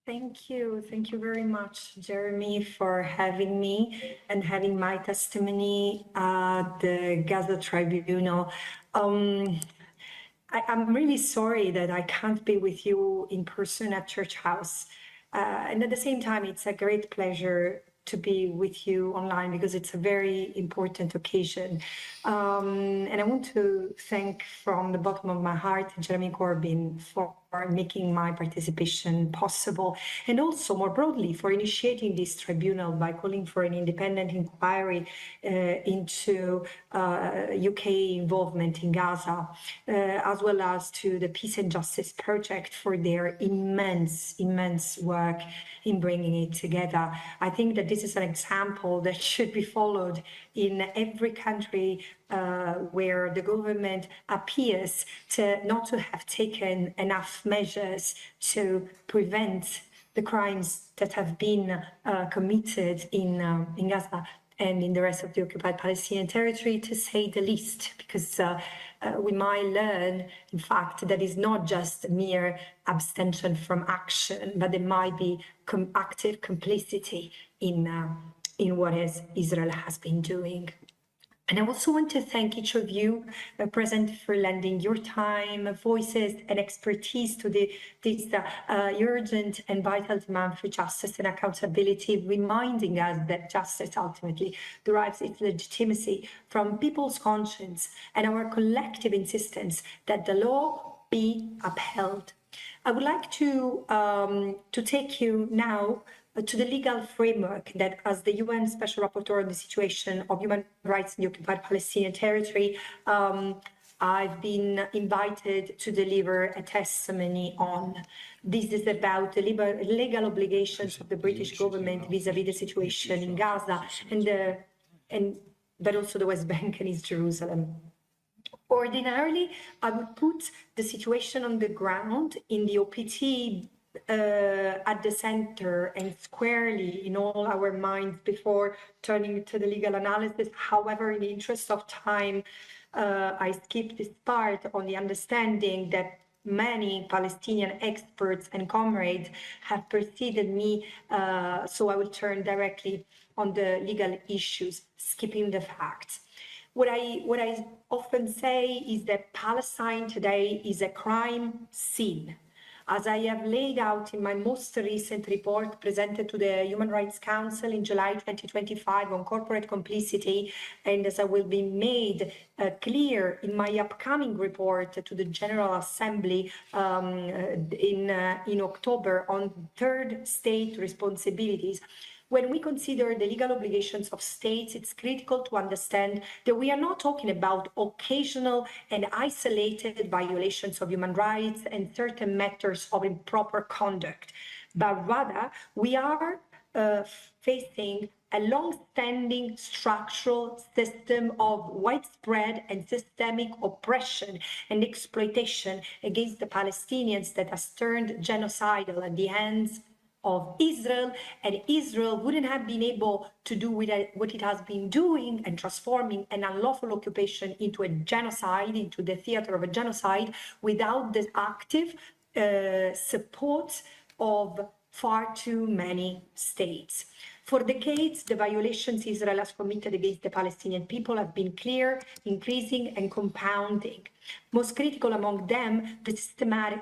Thank you. Thank you very much, Jeremy, for having me and having my testimony at the Gaza Tribunal. I'm really sorry that I can't be with you in person at Church House. And at the same time, it's a great pleasure to be with you online because it's a very important occasion. And I want to thank from the bottom of my heart Jeremy Corbyn for making my participation possible, and also more broadly for initiating this tribunal by calling for an independent inquiry into UK involvement in Gaza, as well as to the Peace and Justice Project for their immense work in bringing it together. I think that this is an example that should be followed in every country where the government appears not to have taken enough measures to prevent the crimes that have been committed in Gaza and in the rest of the occupied Palestinian territory, to say the least, because we might learn, in fact, that it's not just mere abstention from action, but there might be active complicity in what Israel has been doing. And I also want to thank each of you present for lending your time, voices, and expertise to this urgent and vital demand for justice and accountability, reminding us that justice ultimately derives its legitimacy from people's conscience and our collective insistence that the law be upheld. I would like to take you now to the legal framework that, as the UN Special Rapporteur on the situation of human rights in the occupied Palestinian territory, I've been invited to deliver a testimony on. This is about the legal obligations of the British government vis-à-vis the situation in Gaza but also the West Bank and East Jerusalem. Ordinarily, I would put the situation on the ground in the OPT at the center and squarely in all our minds before turning to the legal analysis. However, in the interest of time, I skip this part on the understanding that many Palestinian experts and comrades have preceded me, so I will turn directly on the legal issues, skipping the facts. What I often say is that Palestine today is a crime scene. As I have laid out in my most recent report presented to the Human Rights Council in July 2025 on corporate complicity, and as I will be made clear in my upcoming report to the General Assembly in October on third state responsibilities, when we consider the legal obligations of states, it's critical to understand that we are not talking about occasional and isolated violations of human rights and certain matters of improper conduct, but rather we are facing a long-standing structural system of widespread and systemic oppression and exploitation against the Palestinians that has turned genocidal at the hands of Israel, and Israel wouldn't have been able to do what it has been doing and transforming an unlawful occupation into a genocide, into the theater of a genocide, without the active support of far too many states. For decades, the violations Israel has committed against the Palestinian people have been clear, increasing, and compounding. Most critical among them, the systematic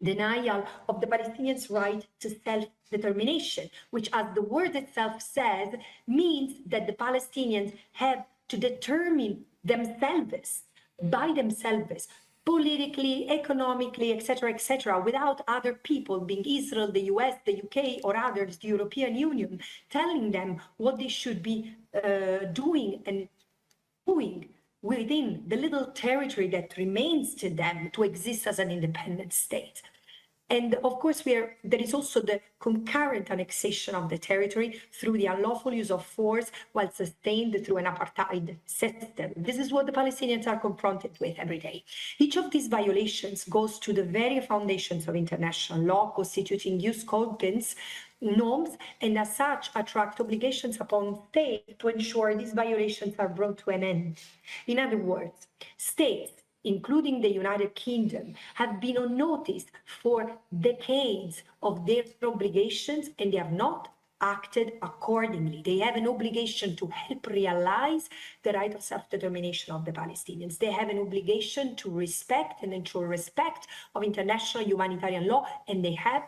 denial of the Palestinians' right to self-determination, which, as the word itself says, means that the Palestinians have to determine themselves, by themselves, politically, economically, etc., without other people, being Israel, the US, the UK, or others, the European Union, telling them what they should be doing and doing within the little territory that remains to them to exist as an independent state. And of course, there is also the concurrent annexation of the territory through the unlawful use of force while sustained through an apartheid system. This is what the Palestinians are confronted with every day. Each of these violations goes to the very foundations of international law, constituting jus cogens, norms, and as such attract obligations upon states to ensure these violations are brought to an end. In other words, states including the United Kingdom, have been on notice for decades of their obligations, and they have not acted accordingly. They have an obligation to help realize the right of self-determination of the Palestinians. They have an obligation to respect and ensure respect of international humanitarian law, and they have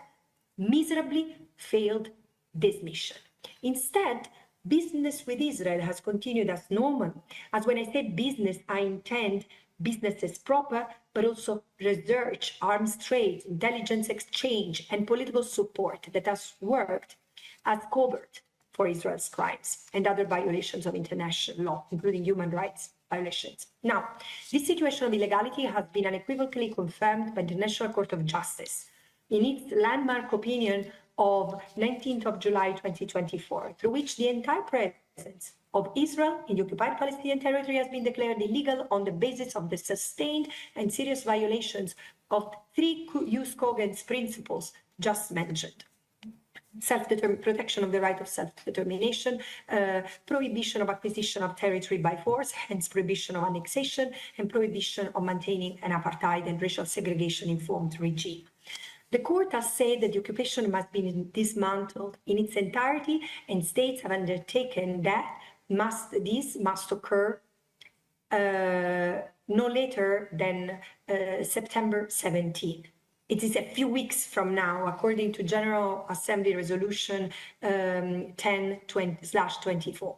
miserably failed this mission. Instead, business with Israel has continued as normal. As when I say business, I intend business as proper, but also research, arms trade, intelligence exchange, and political support that has worked as covert for Israel's crimes and other violations of international law, including human rights violations. Now, this situation of illegality has been unequivocally confirmed by the International Court of Justice in its landmark opinion of 19th of July 2024, through which the entire presence of Israel in the occupied Palestinian territory has been declared illegal on the basis of the sustained and serious violations of three Jus Cogens principles just mentioned: protection of the right of self-determination, prohibition of acquisition of territory by force, hence prohibition of annexation, and prohibition of maintaining an apartheid and racial segregation-informed regime. The court has said that the occupation must be dismantled in its entirety, and states have undertaken that this must occur no later than September 17. It is a few weeks from now, according to General Assembly Resolution 10/24.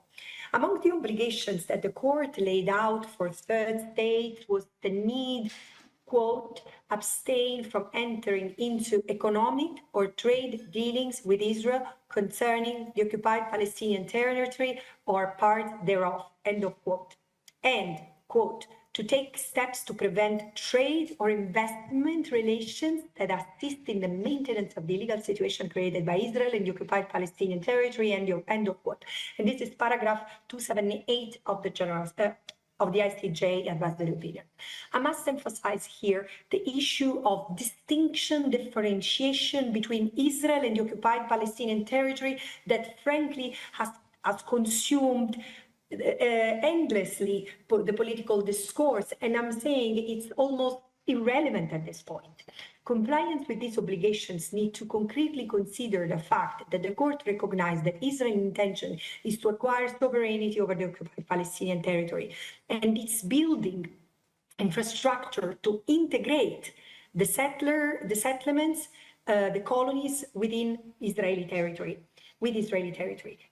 Among the obligations that the court laid out for third states was the need, quote, abstain from entering into economic or trade dealings with Israel concerning the occupied Palestinian territory or part thereof, end of quote. And, quote, to take steps to prevent trade or investment relations that assist in the maintenance of the illegal situation created by Israel in the occupied Palestinian territory, end of quote. And this is paragraph 278 of the of the ICJ advisory opinion. I must emphasize here the issue of distinction, differentiation between Israel and the occupied Palestinian territory that frankly has consumed endlessly the political discourse, and I'm saying it's almost irrelevant at this point. Compliance with these obligations need to concretely consider the fact that the court recognized that Israel's intention is to acquire sovereignty over the occupied Palestinian territory, and it's building infrastructure to integrate the settlements, the colonies within Israeli territory.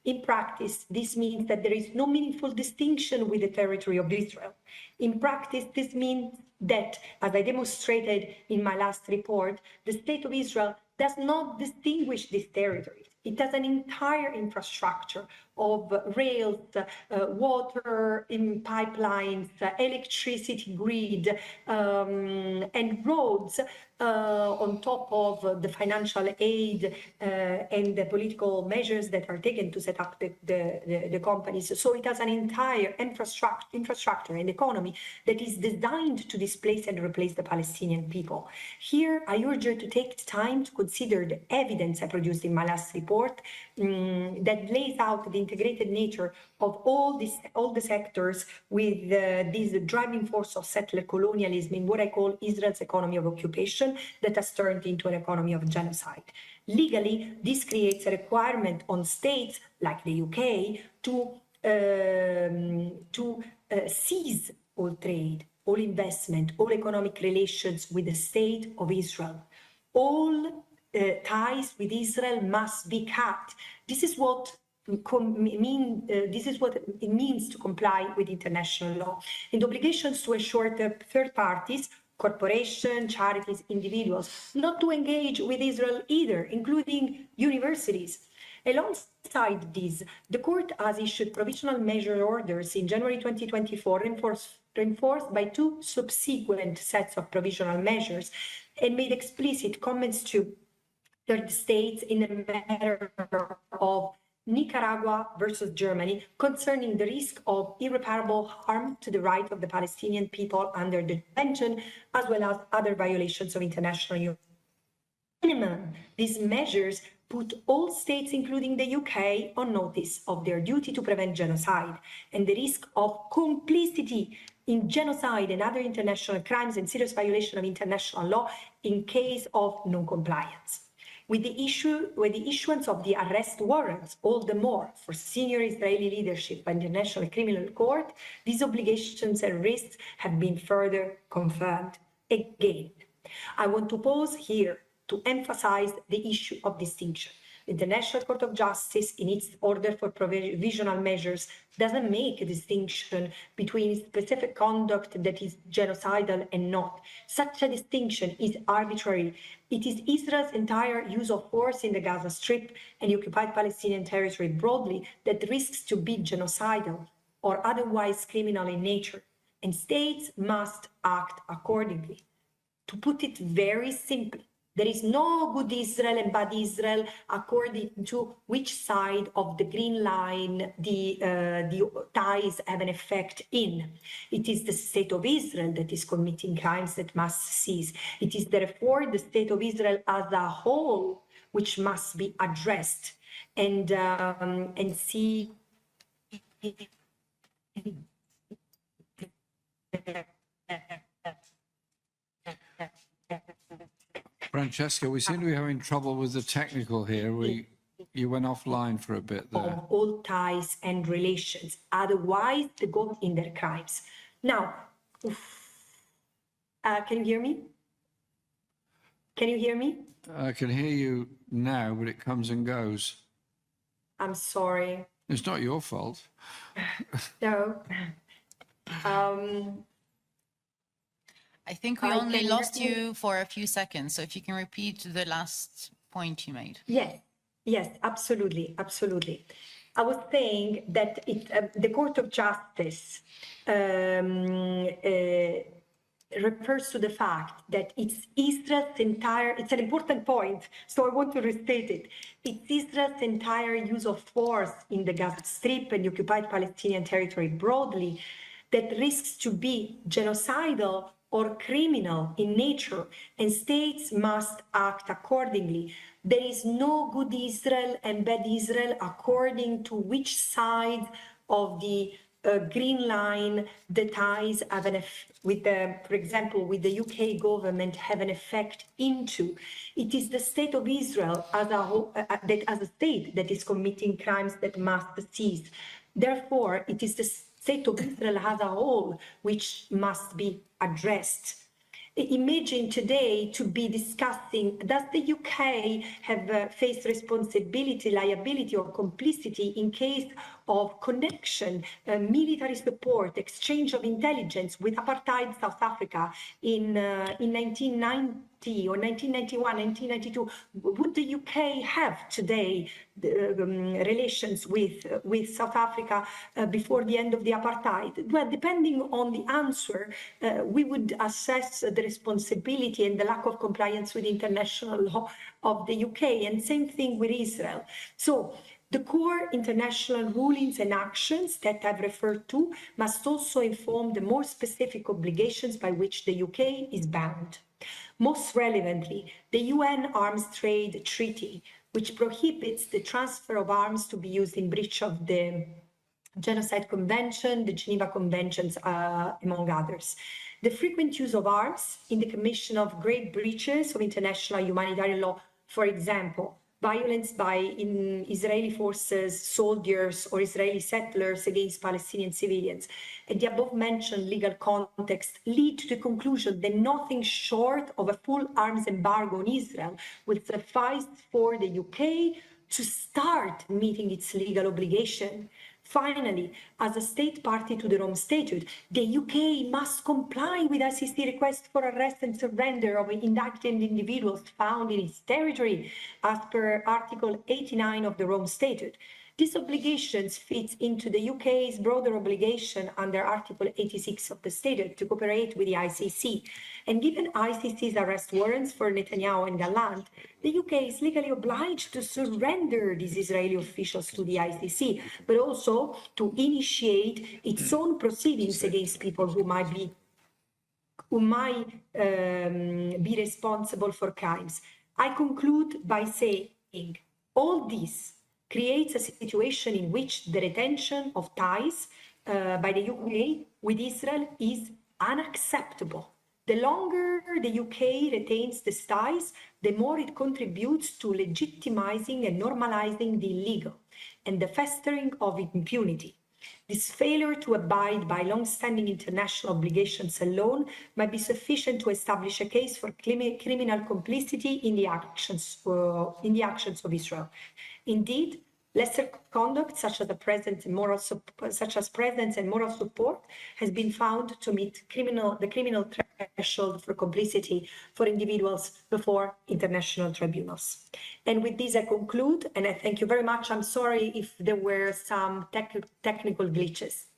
In practice, this means that there is no meaningful distinction with the territory of Israel. In practice, this means that, as I demonstrated in my last report, the state of Israel does not distinguish these territories. It has an entire infrastructure of rails, water pipelines, electricity grid, and roads on top of the financial aid and the political measures that are taken to set up the companies. So it has an entire infrastructure and economy that is designed to displace and replace the Palestinian people. Here, I urge you to take time to consider the evidence I produced in my last report that lays out the integrated nature of all the sectors with this driving force of settler colonialism in what I call Israel's economy of occupation that has turned into an economy of genocide. Legally, this creates a requirement on states like the UK to seize all trade, all investment, all economic relations with the state of Israel. All ties with Israel must be cut. This is what it means to comply with international law, and obligations to ensure that third parties, corporations, charities, individuals, not to engage with Israel either, including universities. Alongside this, the court has issued provisional measure orders in January 2024, reinforced by two subsequent sets of provisional measures, and made explicit comments to third states in the matter of Nicaragua versus Germany concerning the risk of irreparable harm to the right of the Palestinian people under the Convention, as well as other violations of international law. Minimum, these measures put all states, including the UK, on notice of their duty to prevent genocide and the risk of complicity in genocide and other international crimes and serious violation of international law in case of non-compliance. With the issuance of the arrest warrants, all the more for senior Israeli leadership by the International Criminal Court, these obligations and risks have been further confirmed. Again, I want to pause here to emphasize the issue of distinction. The International Court of Justice, in its order for provisional measures, doesn't make a distinction between specific conduct that is genocidal and not. Such a distinction is arbitrary. It is Israel's entire use of force in the Gaza Strip and the occupied Palestinian territory broadly that risks to be genocidal or otherwise criminal in nature, and states must act accordingly. To put it very simply, there is no good Israel and bad Israel according to which side of the green line the ties have an effect in. It is the state of Israel that is committing crimes that must cease. It is therefore the state of Israel as a whole which must be addressed and see. Francesca, we seem to be having trouble with the technical here. You went offline for a bit there. Of all ties and relations, otherwise they go in their crimes. Now, can you hear me? Can you hear me? I can hear you now, but it comes and goes. I'm sorry. It's not your fault. No. I think we only lost you for a few seconds. So if you can repeat the last point you made. Yes, absolutely. I was saying that the Court of Justice refers to the fact that it's Israel's entire, it's an important point, so I want to restate it. It's Israel's entire use of force in the Gaza Strip and the occupied Palestinian territory broadly that risks to be genocidal or criminal in nature, and states must act accordingly. There is no good Israel and bad Israel according to which side of the green line the ties have with the, for example, with the UK government have an effect into. It is the state of Israel as a whole, as a state that is committing crimes that must cease. Therefore, it is the state of Israel as a whole which must be addressed. Imagine today to be discussing, does the UK have faced responsibility, liability or complicity in case of connection, military support, exchange of intelligence with apartheid South Africa in 1990 or 1991, 1992? Would the UK have today relations with South Africa before the end of the apartheid? Well, depending on the answer, we would assess the responsibility and the lack of compliance with international law of the UK, and same thing with Israel. So the core international rulings and actions that I've referred to must also inform the more specific obligations by which the UK is bound. Most relevantly, the UN Arms Trade Treaty, which prohibits the transfer of arms to be used in breach of the Genocide Convention, the Geneva Conventions, among others. The frequent use of arms in the commission of great breaches of international humanitarian law, for example, violence by Israeli forces, soldiers, or Israeli settlers against Palestinian civilians, and the above-mentioned legal context lead to the conclusion that nothing short of a full arms embargo on Israel will suffice for the UK to start meeting its legal obligation. Finally, as a state party to the Rome Statute, the UK must comply with ICC requests for arrest and surrender of indicted individuals found in its territory as per Article 89 of the Rome Statute. This obligation fits into the UK's broader obligation under Article 86 of the Statute to cooperate with the ICC. And given ICC's arrest warrants for Netanyahu and Gallant, the UK is legally obliged to surrender these Israeli officials to the ICC, but also to initiate its own proceedings against people who might be responsible for crimes. I conclude by saying all this creates a situation in which the retention of ties by the UK with Israel is unacceptable. The longer the UK retains these ties, the more it contributes to legitimizing and normalizing the illegal and the festering of impunity. This failure to abide by long-standing international obligations alone might be sufficient to establish a case for criminal complicity in the actions of Israel. Indeed, lesser conduct, such as presence and moral support, has been found to meet the criminal threshold for complicity for individuals before international tribunals. And with this, I conclude, and I thank you very much. I'm sorry if there were some technical glitches.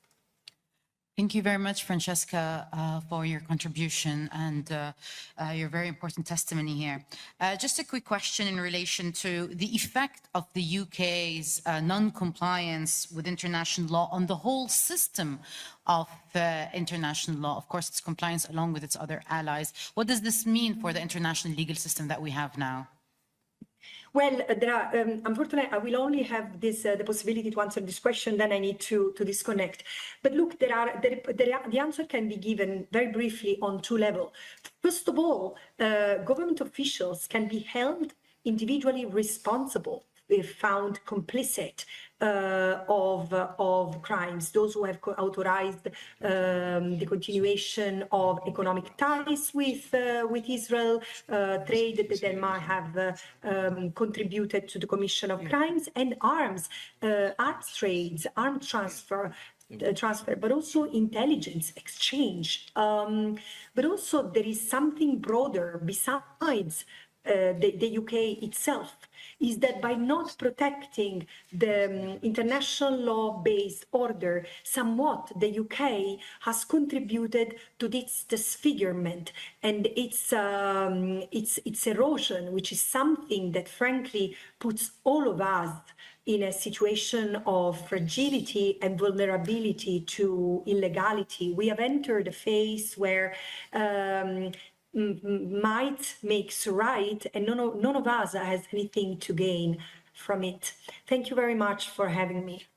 Thank you very much, Francesca, for your contribution and your very important testimony here. Just a quick question in relation to the effect of the UK's non-compliance with international law on the whole system of international law. Of course, its compliance along with its other allies. What does this mean for the international legal system that we have now? Well, there are, unfortunately, I will only have the possibility to answer this question, then I need to disconnect. But look, the answer can be given very briefly on two levels. First of all, government officials can be held individually responsible if found complicit of crimes, those who have authorized the continuation of economic ties with Israel, trade that they might have contributed to the commission of crimes, and arms trades, arms transfer, but also intelligence exchange. But also there is something broader besides the UK itself, is that by not protecting the international law-based order, somewhat the UK has contributed to its disfigurement and its erosion, which is something that frankly puts all of us in a situation of fragility and vulnerability to illegality. We have entered a phase where might makes right, and none of us has anything to gain from it. Thank you very much for having me.